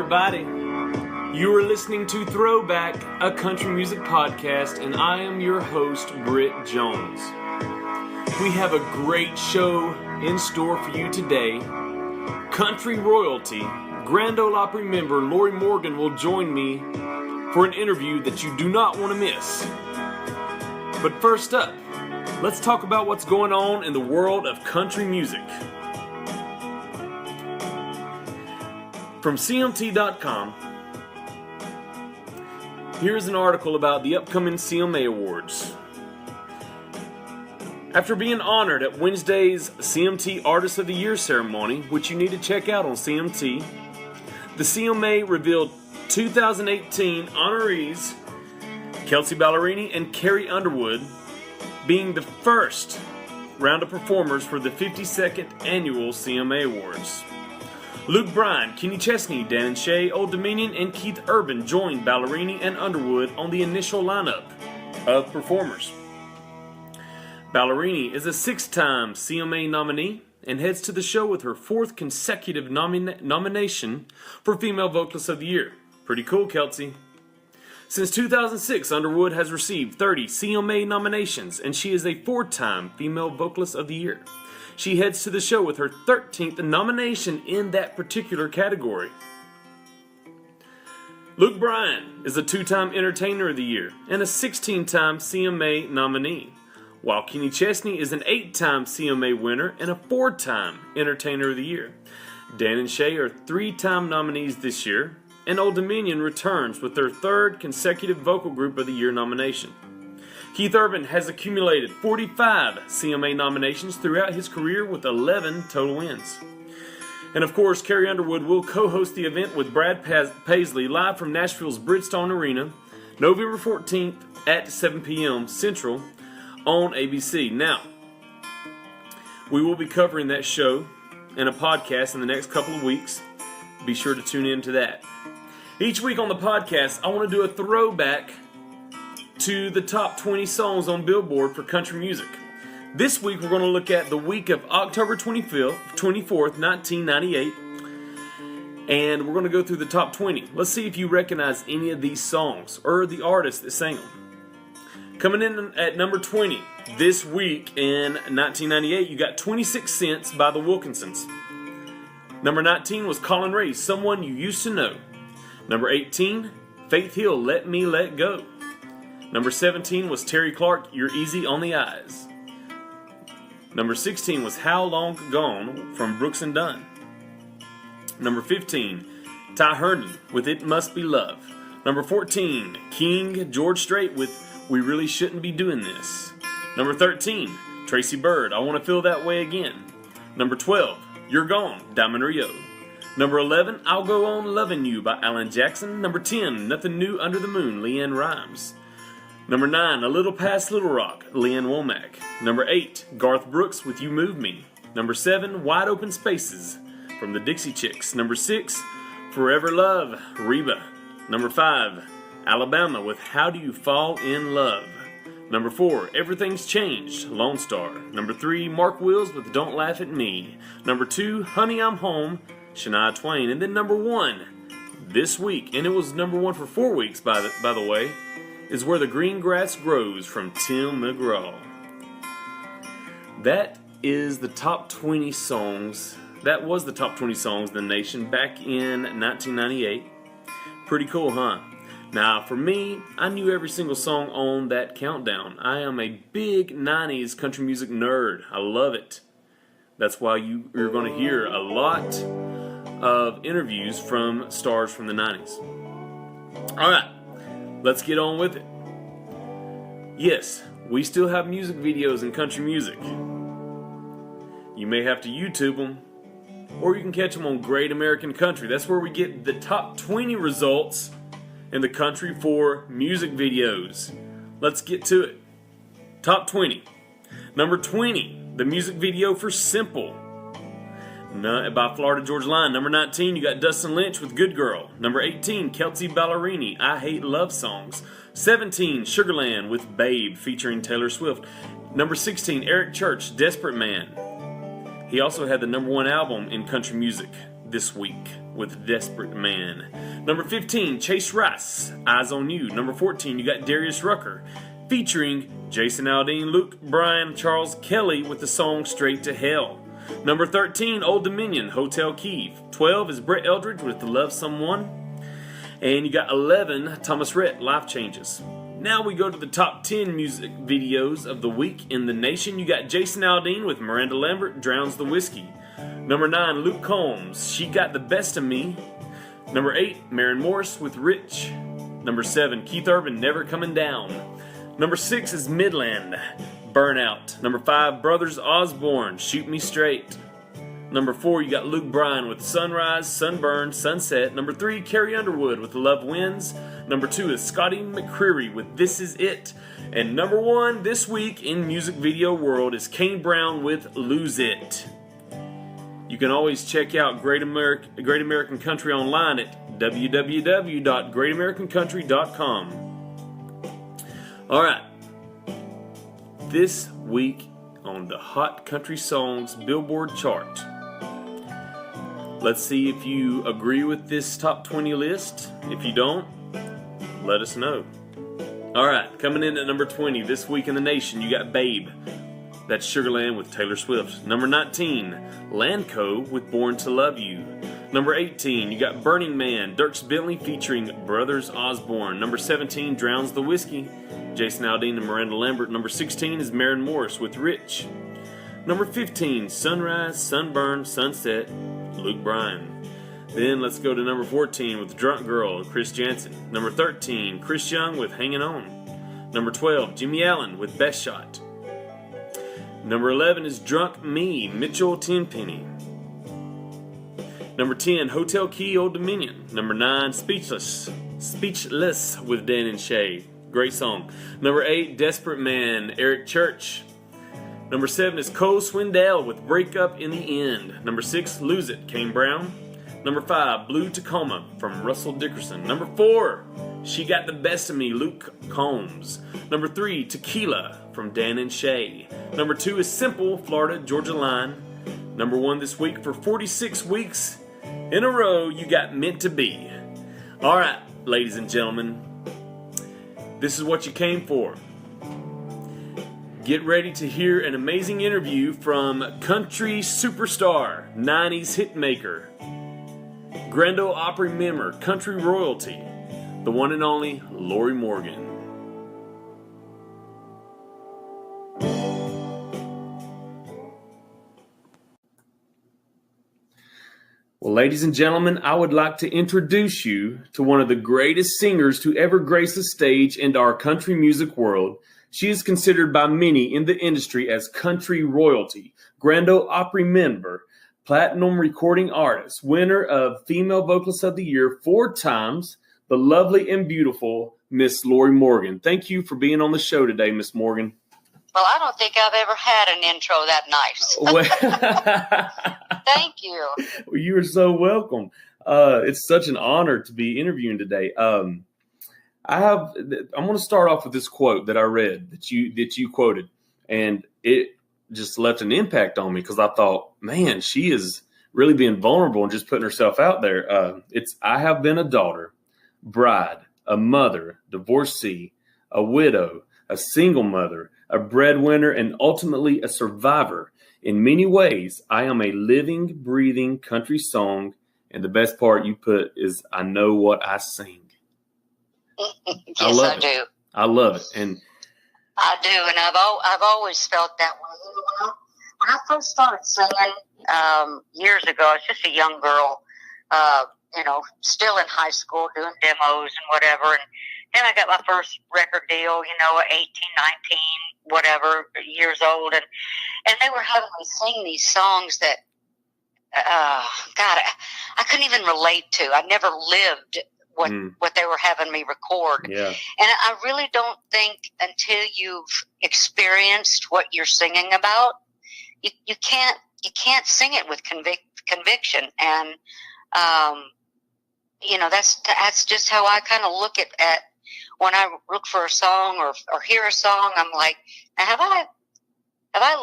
everybody. You are listening to Throwback, a country music podcast, and I am your host, Britt Jones. We have a great show in store for you today. Country royalty, Grand Ole Opry member Lorrie Morgan will join me for an interview that you do not want to miss. But first up, let's talk about what's going on in the world of country music. From CMT.com, here's an article about the upcoming CMA Awards. After being honored at Wednesday's CMT Artist of the Year ceremony, which you need to check out on CMT, the CMA revealed 2018 honorees Kelsey Ballerini and Carrie Underwood being the first round of performers for the 52nd Annual CMA Awards. Luke Bryan, Kenny Chesney, Dan and Shay, Old Dominion, and Keith Urban joined Ballerini and Underwood on the initial lineup of performers. Ballerini is a 6-time CMA nominee and heads to the show with her 4th consecutive nomination for Female Vocalist of the Year. Pretty cool, Kelsey. Since 2006, Underwood has received 30 CMA nominations, and she is a 4-time Female Vocalist of the Year. She heads to the show with her 13th nomination in that particular category. Luke Bryan is a 2-time Entertainer of the Year and a 16-time CMA nominee, while Kenny Chesney is an 8-time CMA winner and a 4-time Entertainer of the Year. Dan and Shay are 3-time nominees this year, and Old Dominion returns with their 3rd consecutive Vocal Group of the Year nomination. Keith Urban has accumulated 45 CMA nominations throughout his career with 11 total wins. And of course, Carrie Underwood will co-host the event with Brad Paisley live from Nashville's Bridgestone Arena, November 14th at 7 p.m. Central on ABC. Now, we will be covering that show in a podcast in the next couple of weeks. Be sure to tune in to that. Each week on the podcast, I want to do a throwback to the top 20 songs on Billboard for country music. This week we're going to look at the week of October 24th, 1998, and we're going to go through the top 20. Let's see if you recognize any of these songs or the artists that sang them. Coming in at number 20 this week in 1998, you got 26 Cents by the Wilkinsons. Number 19 was Colin Ray's Someone You Used to Know. Number 18, Faith Hill, Let Me Let Go. Number 17 was Terry Clark, You're Easy on the Eyes. Number 16 was How Long Gone from Brooks and Dunn. Number 15, Ty Herndon with It Must Be Love. Number 14, King George Strait with We Really Shouldn't Be Doing This. Number 13, Tracy Byrd, I Want to Feel That Way Again. Number 12, You're Gone, Diamond Rio. Number 11, I'll Go On Loving You by Alan Jackson. Number 10, Nothing New Under the Moon, Leanne Rimes. Number 9, A Little Past Little Rock, Leanne Womack. Number 8, Garth Brooks with You Move Me. Number 7, Wide Open Spaces from the Dixie Chicks. Number 6, Forever Love, Reba. Number 5, Alabama with How Do You Fall in Love. Number 4, Everything's Changed, Lone Star. Number 3, Mark Wills with Don't Laugh at Me. Number 2, Honey I'm Home, Shania Twain. And then number 1 this week, and it was number 1 for 4 weeks by the way, is Where the Green Grass Grows from Tim McGraw. That is the top 20 songs. That was the top 20 songs in the nation back in 1998. Pretty cool, huh? Now, for me, I knew every single song on that countdown. I am a big 90s country music nerd. I love it. That's why you're going to hear a lot of interviews from stars from the 90s. All right. Let's get on with it. Yes, we still have music videos in country music. You may have to YouTube them, or you can catch them on Great American Country. That's where we get the top 20 results in the country for music videos. Let's get to it. Top 20. Number 20, the music video for Simple by Florida Georgia Line. Number 19, you got Dustin Lynch with Good Girl. Number 18, Kelsey Ballerini, I Hate Love Songs. 17, Sugarland with Babe featuring Taylor Swift. Number 16, Eric Church, Desperate Man. He also had the number 1 album in country music this week. with Desperate Man. Number 15, Chase Rice, Eyes on You. Number 14, you got Darius Rucker featuring Jason Aldean, Luke Bryan, Charles Kelly with the song Straight to Hell. Number 13, Old Dominion, Hotel Key. 12 is Brett Eldridge with The Love Someone. And you got 11, Thomas Rhett, Life Changes. Now we go to the top 10 music videos of the week in the nation. You got Jason Aldean with Miranda Lambert, Drowns the Whiskey. Number 9, Luke Combs, She Got the Best of Me. Number 8, Maren Morris with Rich. Number 7, Keith Urban, Never Coming Down. Number 6 is Midland, Burnout. Number 5, Brothers Osborne, Shoot Me Straight. Number 4, you got Luke Bryan with Sunrise, Sunburn, Sunset. Number 3, Carrie Underwood with Love Wins. Number 2 is Scotty McCreery with This Is It. And number 1 this week in music video world is Kane Brown with Lose It. You can always check out Great American Country online at www.greatamericancountry.com. All right, this week on the Hot Country Songs Billboard chart. Let's see if you agree with this top 20 list. If you don't, let us know. All right, coming in at number 20 this week in the nation, you got Babe. That's Sugarland with Taylor Swift. Number 19, Landco with Born to Love You. Number 18, you got Burning Man, Dierks Bentley featuring Brothers Osborne. Number 17, Drowns the Whiskey, Jason Aldean and Miranda Lambert. Number 16 is Maren Morris with Rich. Number 15, Sunrise, Sunburn, Sunset, Luke Bryan. Then let's go to number 14 with Drunk Girl, Chris Jansen. Number 13, Chris Young with Hanging On. Number 12, Jimmy Allen with Best Shot. Number 11 is Drunk Me, Mitchell Tenpenny. Number 10, Hotel Key, Old Dominion. Number 9, Speechless with Dan and Shay. Great song. Number 8, Desperate Man, Eric Church. Number 7 is Cole Swindell with Break Up in the End. Number 6, Lose It, Kane Brown. Number 5, Blue Tacoma from Russell Dickerson. Number 4, She Got the Best of Me, Luke Combs. Number 3, Tequila from Dan and Shay. Number 2 is Simple, Florida Georgia Line. Number 1 this week for 46 weeks in a row, you got Meant to Be. All right, ladies and gentlemen, this is what you came for. Get ready to hear an amazing interview from country superstar, 90s hitmaker, Grand Ole Opry member, country royalty, the one and only Lorrie Morgan. Well, ladies and gentlemen, I would like to introduce you to one of the greatest singers to ever grace the stage in our country music world. She is considered by many in the industry as country royalty, Grand Ole Opry member, platinum recording artist, winner of Female Vocalist of the Year 4 times, the lovely and beautiful Miss Lorrie Morgan. Thank you for being on the show today, Miss Morgan. Well, I don't think I've ever had an intro that nice. Thank you. Well, you are so welcome. It's such an honor to be interviewing today. I'm going to start off with this quote that I read that you quoted, and it just left an impact on me because I thought, man, she is really being vulnerable and just putting herself out there. I have been a daughter, bride, a mother, divorcee, a widow, a single mother, a breadwinner, and ultimately a survivor. In many ways, I am a living, breathing country song, and the best part you put is I know what I sing. Yes, I do. I love it, and I do, and I've always felt that way. When I first started singing years ago, I was just a young girl, still in high school doing demos and whatever, and then I got my first record deal, 18, 19, whatever, years old, and they were having me sing these songs that, God, I couldn't even relate to. I never lived what they were having me record. Yeah. And I really don't think until you've experienced what you're singing about, you can't sing it with conviction. And, that's just how I kind of look at when I look for a song or hear a song. I'm like, have I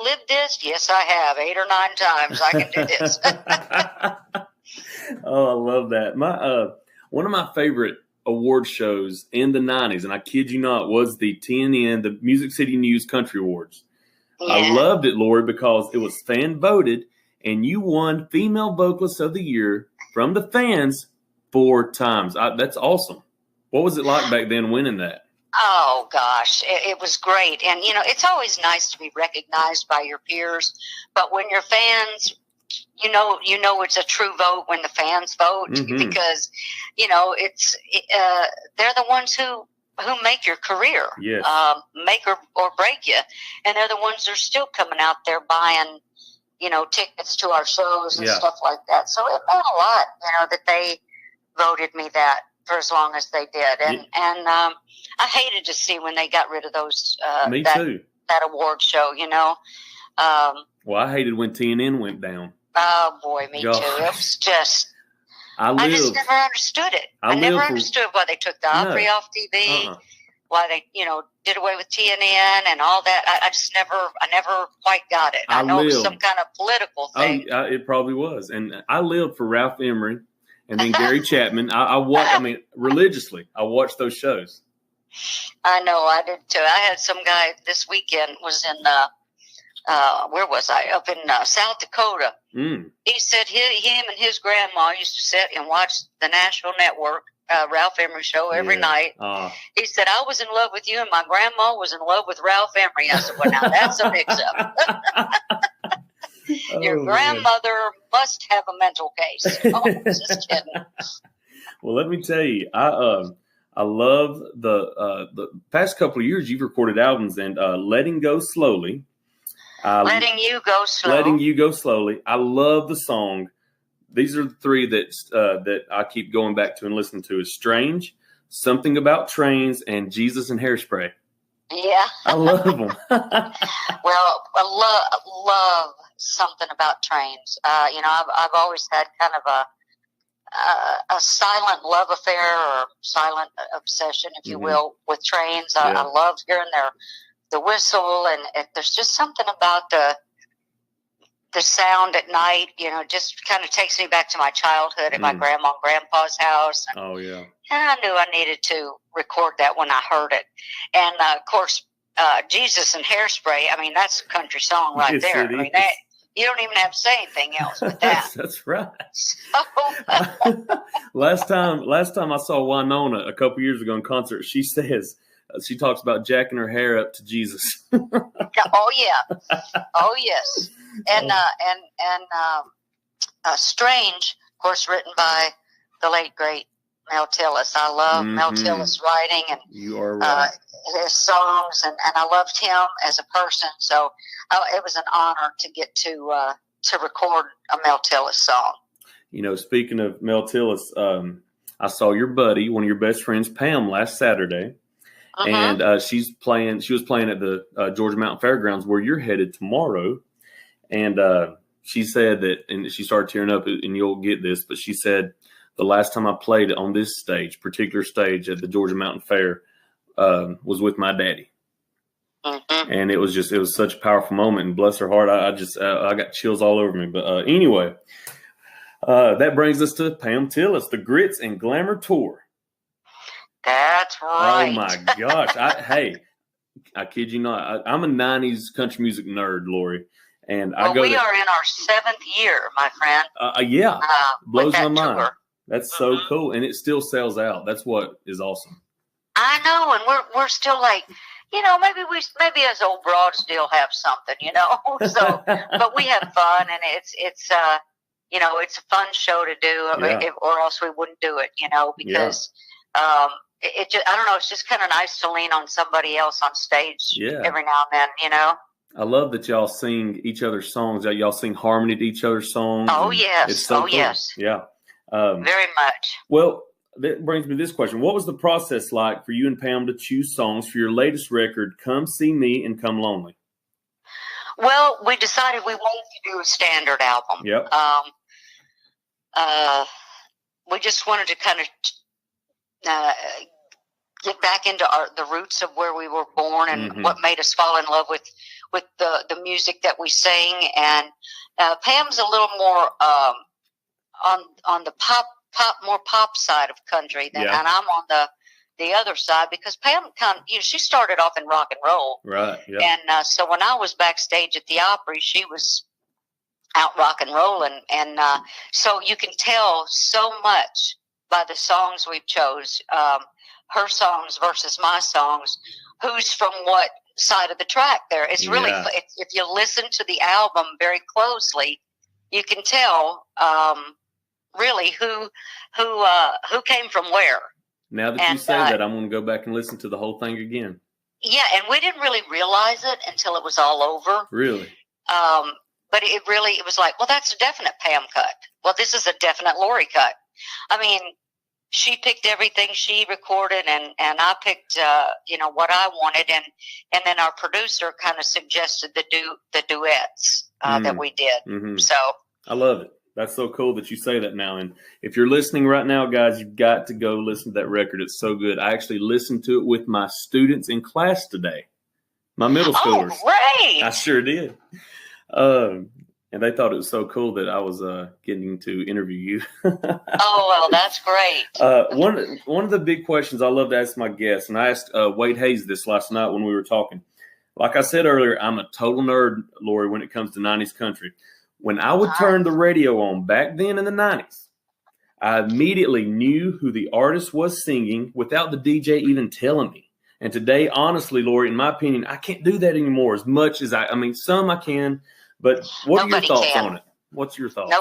lived this? Yes, I have. 8 or 9 times I can do this. Oh, I love that. My one of my favorite award shows in the '90s, and I kid you not, was the TNN, the Music City News Country Awards. Yeah. I loved it, Lori, because it was fan voted, and you won Female Vocalist of the Year from the fans 4 times. That's awesome. What was it like back then winning that? Oh gosh, it was great, and it's always nice to be recognized by your peers. But when your fans, it's a true vote when the fans vote, because it's they're the ones who make your career, yes. Make or break you, and they're the ones that are still coming out there buying, tickets to our shows and stuff like that. So it meant a lot, that they voted me that for as long as they did, and I hated to see when they got rid of those. Me too. That award show, Well, I hated when TNN went down. Oh boy, me too. It was just. I just never understood it. I never understood why they took the Opry off TV, why they, did away with TNN and all that. I never quite got it. I know it was some kind of political thing. It probably was. And I lived for Ralph Emery and then Gary Chapman. Religiously, I watched those shows. I know, I did too. I had some guy this weekend was in, where was I? Up in South Dakota. He said him and his grandma used to sit and watch the National Network, Ralph Emery show every night. He said, I was in love with you and my grandma was in love with Ralph Emery. I said, well, now that's a mix-up. Your grandmother must have a mental case. Oh, just kidding. Well, let me tell you, I love the past couple of years you've recorded albums, and Letting Go Slowly. Letting You Go Slowly. Letting You Go Slowly. I love the song. These are the 3 that I keep going back to and listening to. Is Strange, Something About Trains, and Jesus and Hairspray. Yeah. I love them. Well, I love Something About Trains. I've always had kind of a silent love affair or silent obsession, if you will, with trains. I love hearing the whistle, and there's just something about the sound at night, just kind of takes me back to my childhood at my grandma and grandpa's house. And, and I knew I needed to record that when I heard it. And, of course, Jesus and Hairspray, that's a country song right there. You don't even have to say anything else with that. That's right. Last time I saw Winona a couple years ago in concert, she says, she talks about jacking her hair up to Jesus. Oh yeah, oh yes, and Strange, of course, written by the late great Mel Tillis. I love Mel Tillis writing and you are right. His songs, and I loved him as a person. So it was an honor to get to record a Mel Tillis song. Speaking of Mel Tillis, I saw your buddy, one of your best friends, Pam, last Saturday. And she was playing at the Georgia Mountain Fairgrounds where you're headed tomorrow. And she said that, and she started tearing up, and you'll get this, but she said the last time I played on this particular stage at the Georgia Mountain Fair, was with my daddy. And it was such a powerful moment, and bless her heart, I got chills all over me. But anyway, that brings us to Pam Tillis, the Grits and Glamour Tour. That's right. Oh my gosh! I kid you not. I'm a '90s country music nerd, Lori, and we are in our 7th year, my friend. Blows my mind. Tour. That's so cool, and it still sells out. That's what is awesome. I know, and we're still like, maybe as old broads still have something, So, but we have fun, and it's it's a fun show to do, or else we wouldn't do it, because. I don't know. It's just kind of nice to lean on somebody else on stage every now and then, I love that y'all sing each other's songs. Y'all sing harmony to each other's songs. Oh, yes. It's so cool. Yes. Yeah. Very much. Well, that brings me to this question. What was the process like for you and Pam to choose songs for your latest record, Come See Me and Come Lonely? Well, we decided we wanted to do a standard album. Yep. We just wanted to kind of get back into the roots of where we were born and what made us fall in love with the music that we sing. And Pam's a little more on the more pop side of country than, and I'm on the other side because Pam she started off in rock and roll, right? Yeah. And so when I was backstage at the Opry, she was out rock and rolling, and so you can tell so much by the songs we've chose, her songs versus my songs, who's from what side of the track there. It's really, if you listen to the album very closely, you can tell really who came from where. Now that you say that, I'm going to go back and listen to the whole thing again. Yeah, and we didn't really realize it until it was all over. Really? But it was like, well, that's a definite Pam cut. Well, this is a definite Lorrie cut. I mean, she picked everything she recorded, and I picked, what I wanted, and then our producer kind of suggested the duets that we did. Mm-hmm. So I love it. That's so cool that you say that now. And if you're listening right now, guys, you've got to go listen to that record. It's so good. I actually listened to it with my students in class today, my middle schoolers. Oh, great! I sure did. And they thought it was so cool that I was getting to interview you. Oh, well, that's great. One of the big questions I love to ask my guests, and I asked Wade Hayes this last night when we were talking. Like I said earlier, I'm a total nerd, Lorrie, when it comes to 90s country. When I would turn the radio on back then in the 90s, I immediately knew who the artist was singing without the DJ even telling me. And today, honestly, Lorrie, in my opinion, I can't do that anymore as much as some I can. But what are your thoughts on it? What's your thoughts?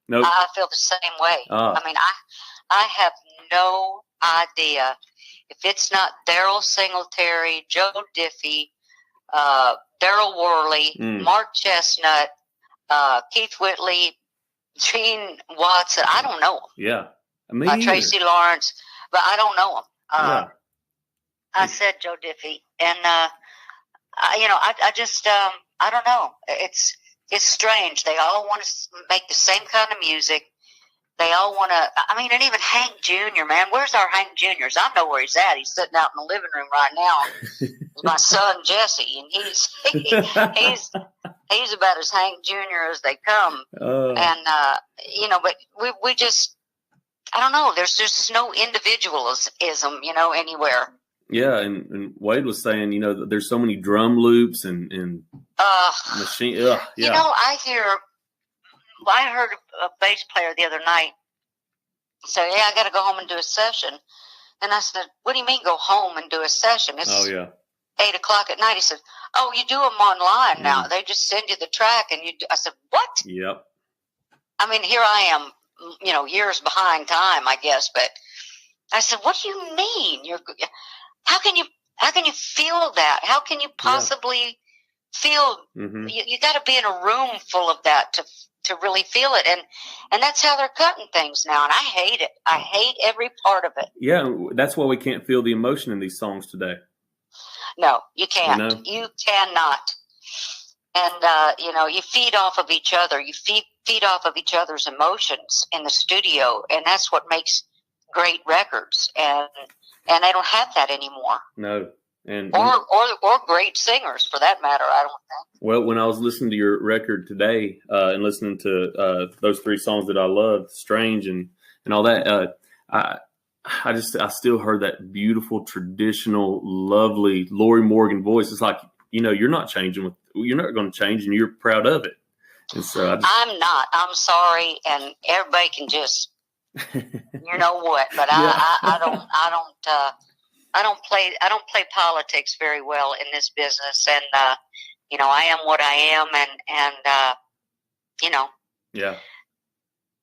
Nope. I feel the same way. I mean, I have no idea if it's not Daryl Singletary, Joe Diffie, Daryl Worley, Mark Chestnut, Keith Whitley, Gene Watson. I don't know them. Yeah. Tracy Lawrence, but I don't know them. I said Joe Diffie, and I just I don't know. It's strange. They all want to make the same kind of music. They all want to. I mean, and even Hank Jr. Man, where's our Hank Jr.? I know where he's at. He's sitting out in the living room right now. My son Jesse, and he's about as Hank Jr. as they come. And but we just, I don't know. There's just no individualism, anywhere. Yeah, and Wade was saying, there's so many drum loops and machine. Yeah. I heard a bass player the other night say, "Yeah, I got to go home and do a session." And I said, "What do you mean go home and do a session? It's 8 o'clock at night." He said, "Oh, you do them online now. They just send you the track and you do." I said, "What?" Yep. I mean, here I am, years behind time, I guess. But I said, "What do you mean? How can you feel that? How can you possibly feel? You got to be in a room full of that to really feel it, and that's how they're cutting things now, and I hate it. I hate every part of it. Yeah, that's why we can't feel the emotion in these songs today. No, you can't. You cannot. And you feed off of each other. You feed off of each other's emotions in the studio, and that's what makes great records. And they don't have that anymore. No. Or great singers, for that matter, I don't think. Well, when I was listening to your record today and listening to those three songs that I loved, Strange and all that, I still heard that beautiful, traditional, lovely Lorrie Morgan voice. It's like, you're not changing. You're not going to change, and you're proud of it. And so I'm not. I'm sorry, and everybody can just, you know what? But I don't play politics very well in this business, and I am what I am, and yeah,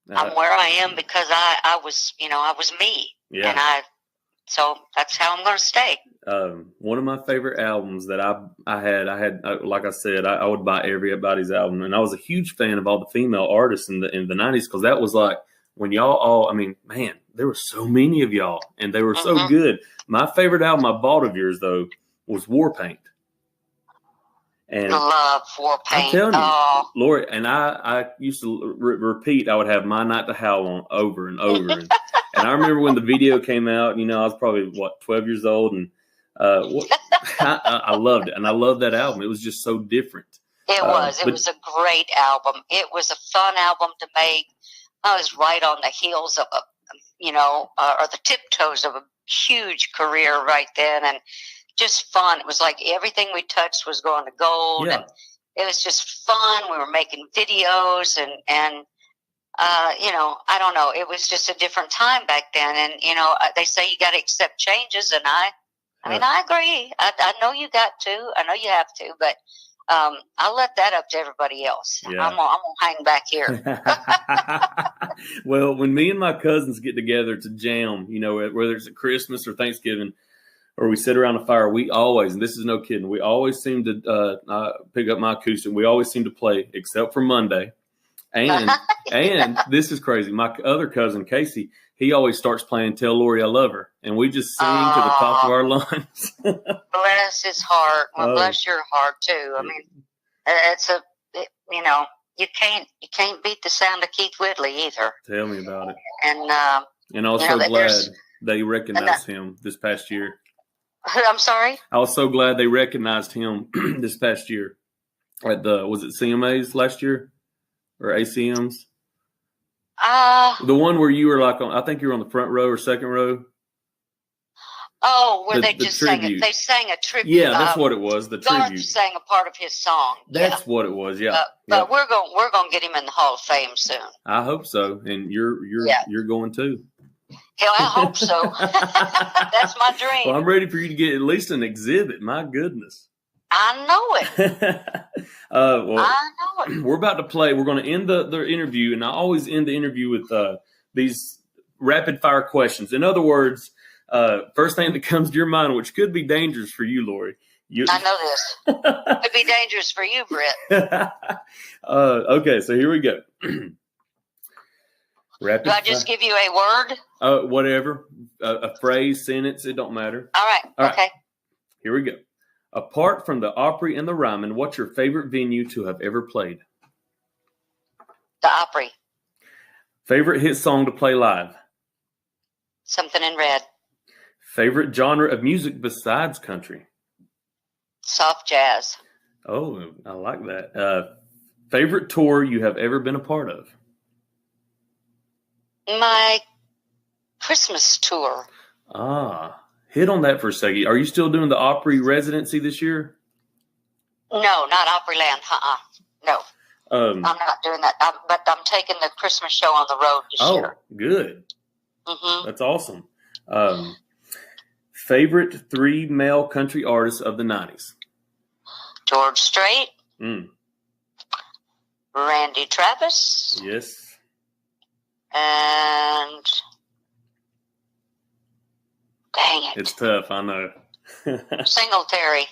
I'm where I am because I was me, and so that's how I'm going to stay. One of my favorite albums that I had, like I said, I would buy everybody's album, and I was a huge fan of all the female artists in the 90s because that was like when y'all all, I mean, man, there were so many of y'all, and they were so good. My favorite album I bought of yours, though, was War Paint. And love War Paint. I'm telling you, Lorrie, and I used to repeat, I would have My Night to Howl on over and over. And I remember when the video came out, I was probably, 12 years old, and I loved it. And I loved that album. It was just so different. It was. It was a great album. It was a fun album to make. I was right on the heels of or the tiptoes of a huge career right then, and just fun. It was like everything we touched was going to gold, and it was just fun. We were making videos, and I don't know. It was just a different time back then, and they say you got to accept changes, and I mean, I agree. I know you got to. I know you have to, but I'll let that up to everybody else. Yeah. I'm gonna hang back here. Well, when me and my cousins get together to jam, whether it's at Christmas or Thanksgiving, or we sit around a fire, we always, and this is no kidding, we always seem to pick up my acoustic. We always seem to play, except for Monday. And this is crazy. My other cousin, Casey, he always starts playing Tell Lorrie I Love Her. And we just sing to the top of our lungs. Bless his heart. Well, bless your heart, too. I mean, you can't beat the sound of Keith Whitley either. Tell me about it. And I was so glad they recognized him this past year. I'm sorry? I was so glad they recognized him this past year at was it CMAs last year or ACMs? The one where you were I think you were on the front row or second row. Oh, where they just sang it. They sang a tribute. Yeah, that's what it was. The Garth tribute. sang a part of his song. That's what it was. Yeah. But we're going to get him in the Hall of Fame soon. I hope so, and you're going too. Hell, I hope so. That's my dream. Well, I'm ready for you to get at least an exhibit. My goodness. I know it. I know it. We're about to play. We're going to end the interview, and I always end the interview with these rapid fire questions. In other words, first thing that comes to your mind, which could be dangerous for you, Lorrie. I know this. Could be dangerous for you, Brett. Okay, so here we go. Do I just give you a word? Whatever. A phrase, sentence, it don't matter. All right. Okay. Here we go. Apart from the Opry and the Ryman, what's your favorite venue to have ever played? The Opry. Favorite hit song to play live? Something in Red. Favorite genre of music besides country? Soft jazz. Oh, I like that. Favorite tour you have ever been a part of? My Christmas tour. Hit on that for a second. Are you still doing the Opry residency this year? No, not Opryland. No. I'm not doing that. But I'm taking the Christmas show on the road this year. Oh, good. Mm-hmm. That's awesome. Favorite 3 male country artists of the 90s? George Strait. Randy Travis. Yes. And dang it. It's tough, I know. Singletary.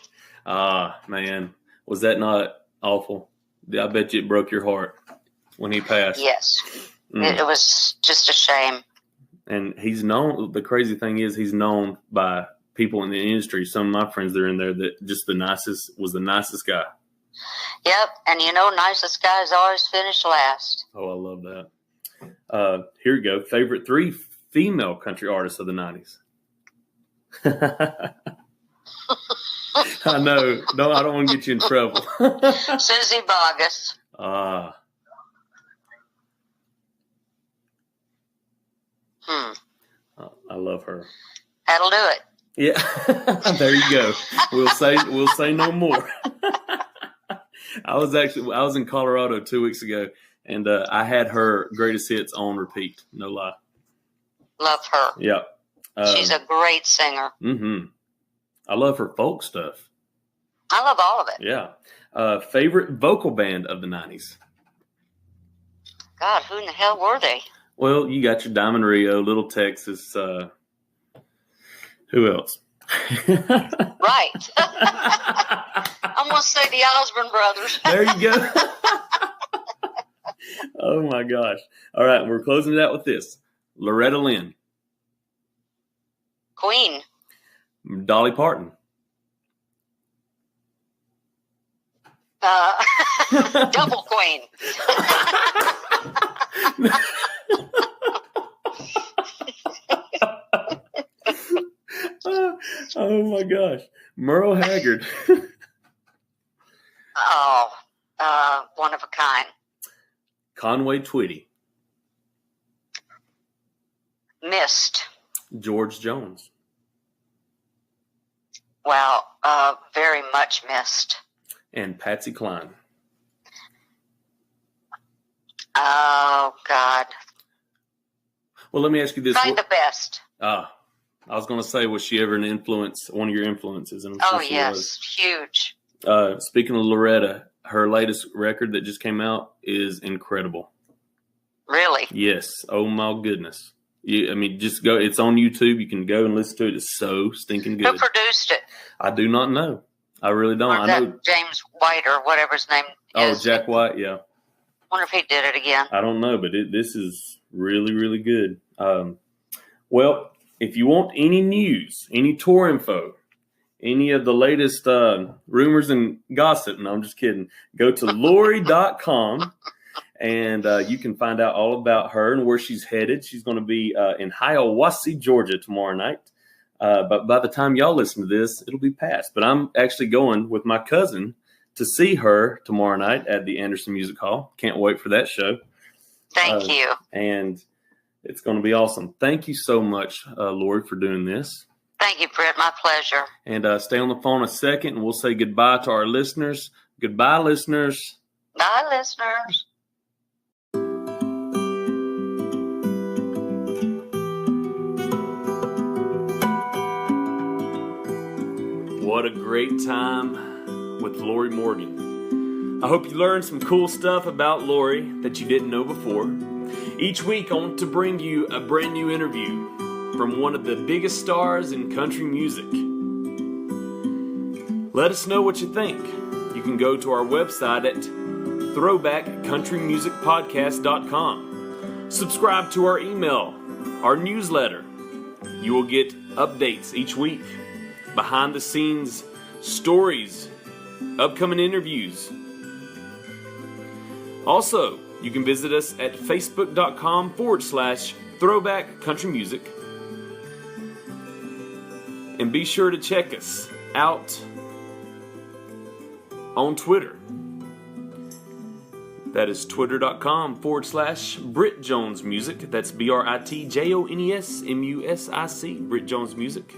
Man. Was that not awful? I bet you it broke your heart when he passed. Yes. It was just a shame. And he's known, the crazy thing is he's known by people in the industry. Some of my friends that are in there that just the nicest guy. Yep. And nicest guys always finish last. Oh, I love that. Here we go. Favorite 3 female country artists of the 90s. I know. No, I don't want to get you in trouble. Susie Boggess. I love her. That'll do it. Yeah. There you go. We'll say no more. I was in Colorado 2 weeks ago, and I had her greatest hits on repeat. No lie. Love her. Yeah. She's a great singer. Mm-hmm. I love her folk stuff. I love all of it. Yeah. Favorite vocal band of the 90s? God, who in the hell were they? Well, you got your Diamond Rio, Little Texas. Who else? Right. I'm going to say the Osborne Brothers. There you go. Oh, my gosh. All right, we're closing it out with this. Loretta Lynn. Queen. Dolly Parton. Double Queen. Oh, my gosh. Merle Haggard. One of a kind. Conway Twitty. Missed. George Jones. Wow, very much missed. And Patsy Cline. Oh, God. Well, let me ask you this. Probably the best. I was going to say, was she ever an influence, one of your influences? And I'm sure she yes, huge. Speaking of Loretta, her latest record that just came out is incredible. Really? Yes. Oh, my goodness. Just go. It's on YouTube. You can go and listen to it. It's so stinking good. Who produced it? I do not know. I really don't. I know James White or whatever his name is. Oh, Jack White, yeah. Wonder if he did it again. I don't know, but this is really, really good. Well, if you want any news, any tour info, any of the latest rumors and gossip, no, I'm just kidding, go to Lorrie.com and you can find out all about her and where she's headed. She's going to be in Hiawassee, Georgia tomorrow night. But by the time y'all listen to this, it'll be past. But I'm actually going with my cousin to see her tomorrow night at the Anderson Music Hall. Can't wait for that show. Thank you. And it's going to be awesome. Thank you so much, Lorrie, for doing this. Thank you, Britt. My pleasure. And stay on the phone a second, and we'll say goodbye to our listeners. Goodbye, listeners. Bye, listeners. What a great time with Lorrie Morgan. I hope you learned some cool stuff about Lorrie that you didn't know before. Each week, I want to bring you a brand new interview from one of the biggest stars in country music. Let us know what you think. You can go to our website at throwbackcountrymusicpodcast.com. Subscribe to our email, our newsletter. You will get updates each week, behind the scenes stories, upcoming interviews. Also, you can visit us at facebook.com/throwback country music. And be sure to check us out on Twitter. That is twitter.com/Brit Jones Music. That's BritJonesMusic, Brit Jones Music.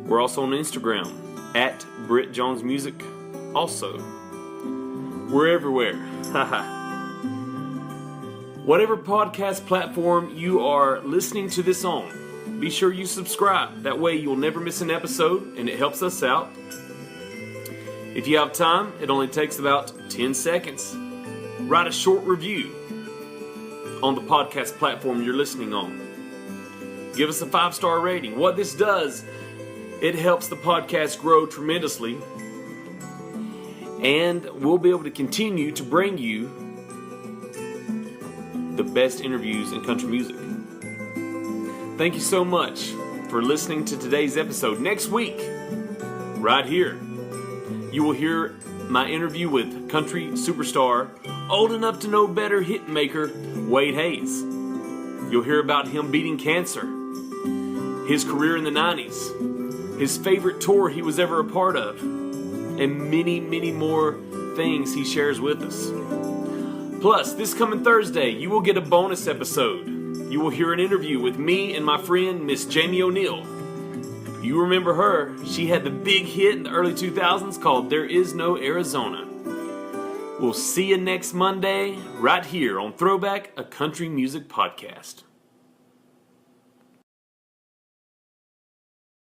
We're also on Instagram at Brit Jones Music. Also, we're everywhere. Whatever podcast platform you are listening to this on, be sure you subscribe. That way you'll never miss an episode, and it helps us out. If you have time, it only takes about 10 seconds. Write a short review on the podcast platform you're listening on. Give us a 5-star rating. What this does, it helps the podcast grow tremendously, and we'll be able to continue to bring you the best interviews in country music. Thank you so much for listening to today's episode. Next week, right here, you will hear my interview with country superstar, old enough to know better hit maker, Wade Hayes. You'll hear about him beating cancer, his career in the 90s, his favorite tour he was ever a part of, and many, many more things he shares with us. Plus, this coming Thursday, you will get a bonus episode. You will hear an interview with me and my friend, Miss Jamie O'Neill. You remember her. She had the big hit in the early 2000s called There Is No Arizona. We'll see you next Monday, right here on Throwback, a country music podcast.